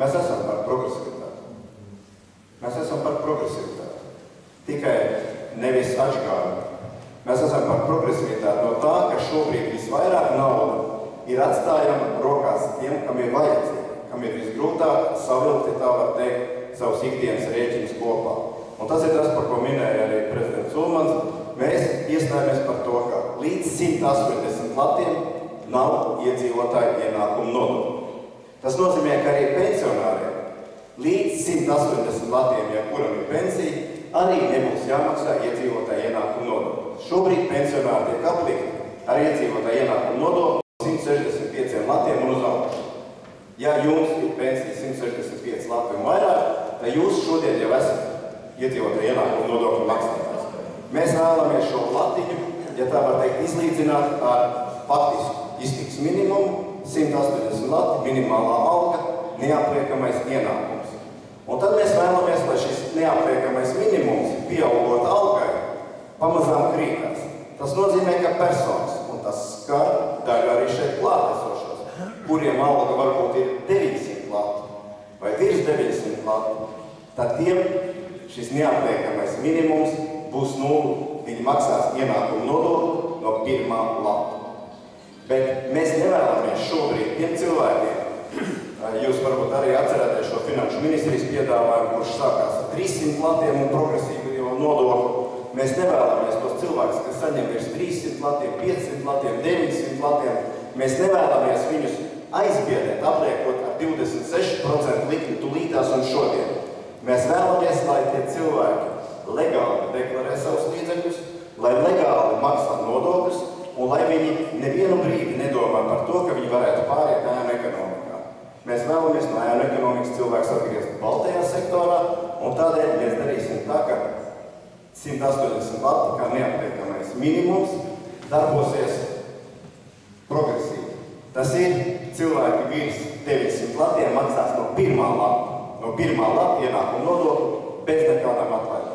Mēs esam par progresivitāti. Mēs esam par progresivitāti. Tikai nevis atšķirību. Mēs esam par progresivitāti no tā, ka šobrīd visvairāk nauda ir atstājama rokās tiem, kam ir vajadzīga, kam ir visgrūtāk savilkt, ja tā var teikt, savus ikdienas rēķinus kopā. Un tas ir tas, par ko minēja arī prezidents Ulmans. Mēs iestājāmies par to, ka līdz 180 latiem nav iedzīvotāju ienākumu nodokļu. Tas nozīmē, ka arī pensionāriem līdz 180 latiem, ja kuram ir pensija, arī nebūs jāmaksā iedzīvotāju ienākumu nodokļu. Šobrīd pensionāri tiek aplikti ar iedzīvotāju ienākumu nodokļu 165 latiem un uz augšu. Ja jums ir pensija 165 lati un vairāk, tad jūs šodien jau esat iedzīvotāju ienākumu nodokļu maksātājs. Mēs vēlamies šo latiņu, ja tā var teikt, izlīdzināt ar faktisku iztiks minimumu, 180 lati, minimālā alga, neapliekamais ienākums. Un tad mēs vēlamies, lai šis neapliekamais minimums, pieaugot algai, pamazām krītās. Tas nozīmē, ka personas, un tas skar daļu arī šeit klātesošos, kuriem alga varbūt ir 900 lati vai virs 900 lati, tad tiem šis neapliekamais minimums būs 0. Viņi maksās ienākumu nodokli no pirmā lata. Bet mēs nevēlamies šobrīd tiem cilvēkiem, jūs varbūt arī atcerēties šo finanšu ministrijas piedāvājumu, kurš sākās ar 300 latiem un progresīvo nodokli. Mēs nevēlamies tos cilvēkus, kas saņem virs 300 latiem, 500 latiem, 900 latiem. Mēs nevēlamies viņus aizbiedēt, apliekot ar 26% likmi tūlītās un šodien. Mēs vēlamies, lai tie cilvēki legāli deklarē savus līdzekļus, lai legāli maksā nodokļus un lai viņi nevienu brīdi nedomā par to, ka viņi varētu pāriet ēnu ekonomikā. Mēs vēlamies no ēnu ekonomikas cilvēks atgriezt baltajā sektorā, un tādēļ mēs darīsim tā, ka 180 lati kā neapliekamais minimums darbosies progresīvi. Tas ir cilvēki virs 900 latiem maksās no pirmā lata ienākumu nodokli bez nekādām atlaidām.